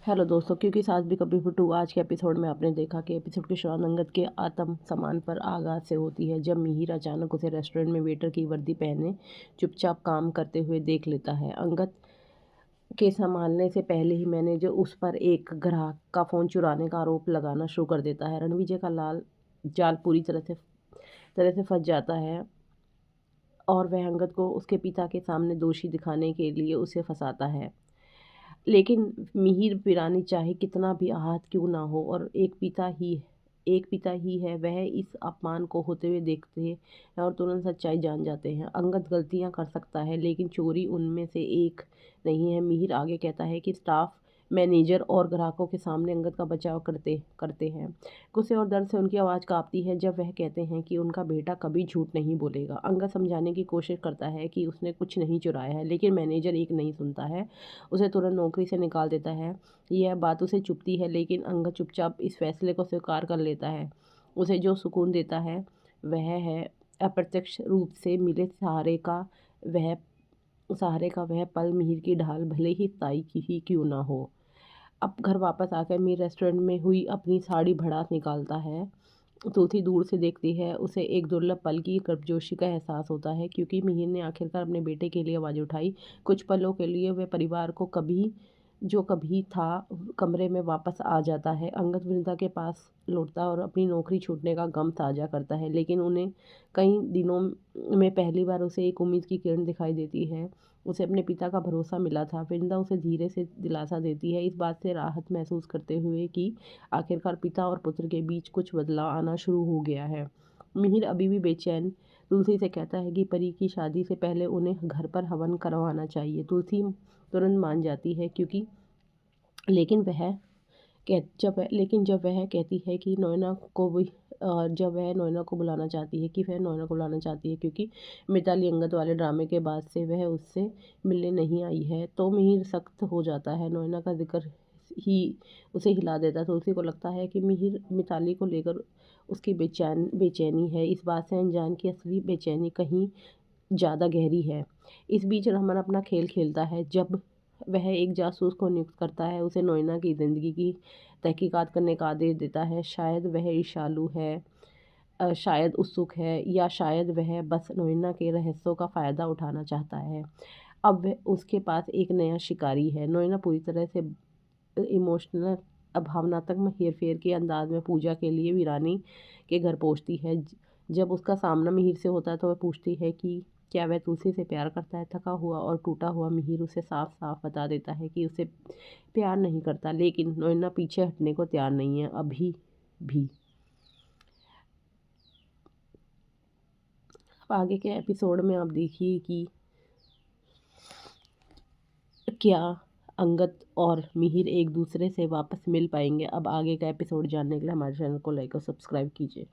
Hello दोस्तों, क्योंकि सास भी कभी फुटू। आज के एपिसोड में आपने देखा कि एपिसोड की शुरुआत अंगद के आत्म सम्मान पर आगाज से होती है, जब मिहिर अचानक उसे रेस्टोरेंट में वेटर की वर्दी पहने चुपचाप काम करते हुए देख लेता है। अंगद के संभालने से पहले ही मैनेजर उस पर एक ग्राहक का फ़ोन चुराने का आरोप लगाना शुरू कर देता है। रणविजय का लाल जाल पूरी तरह से फंस जाता है और वह अंगद को उसके पिता के सामने दोषी दिखाने के लिए उसे फंसाता है। लेकिन मिहिर पिरानी चाहे कितना भी आहत क्यों ना हो और एक पिता ही है, वह इस अपमान को होते हुए देखते हैं और तुरंत सच्चाई जान जाते हैं। अंगद गलतियां कर सकता है, लेकिन चोरी उनमें से एक नहीं है। मिहिर आगे कहता है कि स्टाफ, मैनेजर और ग्राहकों के सामने अंगद का बचाव करते करते हैं। गुस्से और दर्द से उनकी आवाज़ कांपती है जब वह कहते हैं कि उनका बेटा कभी झूठ नहीं बोलेगा। अंगद समझाने की कोशिश करता है कि उसने कुछ नहीं चुराया है, लेकिन मैनेजर एक नहीं सुनता है, उसे तुरंत नौकरी से निकाल देता है। यह बात उसे चुभती है, लेकिन अंगद चुपचाप इस फैसले को स्वीकार कर लेता है। उसे जो सुकून देता है वह है अप्रत्यक्ष रूप से मिले वह पल, मिहिर की ढाल भले ही ताई की ही क्यों ना हो। अब घर वापस आकर मीर रेस्टोरेंट में हुई अपनी साड़ी भड़ास निकालता है। तुलसी दूर से देखती है, उसे एक दुर्लभ पल की गर्मजोशी का एहसास होता है, क्योंकि मिहिर ने आखिरकार अपने बेटे के लिए आवाज़ उठाई। कुछ पलों के लिए वह परिवार को कभी था कमरे में वापस आ जाता है। अंगद वृंदा के पास लौटता और अपनी नौकरी छूटने का गम साझा करता है, लेकिन उन्हें कई दिनों में पहली बार उसे एक उम्मीद की किरण दिखाई देती है। उसे अपने पिता का भरोसा मिला था। वृंदा उसे धीरे से दिलासा देती है, इस बात से राहत महसूस करते हुए कि आखिरकार पिता और पुत्र के बीच कुछ बदलाव आना शुरू हो गया है। मिहिर अभी भी बेचैन तुलसी से कहता है कि परी की शादी से पहले उन्हें घर पर हवन करवाना चाहिए। तुलसी तुरंत मान जाती है, क्योंकि लेकिन जब वह कहती है कि नोएना को भी जब वह नोएना को बुलाना चाहती है क्योंकि मिताली अंगद वाले ड्रामे के बाद से वह उससे मिलने नहीं आई है, तो मिहिर सख्त हो जाता है। नोएना का जिक्र ही उसे हिला देता है। तुलसी को लगता है कि मिहिर मिताली को लेकर उसकी बेचैनी है, इस बात से अनजान की असली बेचैनी कहीं ज़्यादा गहरी है। इस बीच रमन अपना खेल खेलता है। जब वह एक जासूस को नियुक्त करता है, उसे नोएना की ज़िंदगी की तहकीकात करने का आदेश देता है। शायद वह ईर्ष्यालु है, शायद उत्सुक है, या शायद वह बस नोएना के रहस्यों का फ़ायदा उठाना चाहता है। अब वह उसके पास एक नया शिकारी है। नोएना पूरी तरह से इमोशनल भावनात्मक हेरफेर के अंदाज में पूजा के लिए वीरानी के घर पहुंचती है। जब उसका सामना मिहिर से होता है तो वह पूछती है कि क्या वह तुलसी से प्यार करता है। थका हुआ और टूटा हुआ मिहिर उसे साफ साफ बता देता है कि उसे प्यार नहीं करता, लेकिन नोएना पीछे हटने को तैयार नहीं है अभी भी। अब आगे के एपिसोड में आप देखिए कि क्या अंगद और मिहिर एक दूसरे से वापस मिल पाएंगे। अब आगे का एपिसोड जानने के लिए हमारे चैनल को लाइक और सब्सक्राइब कीजिए।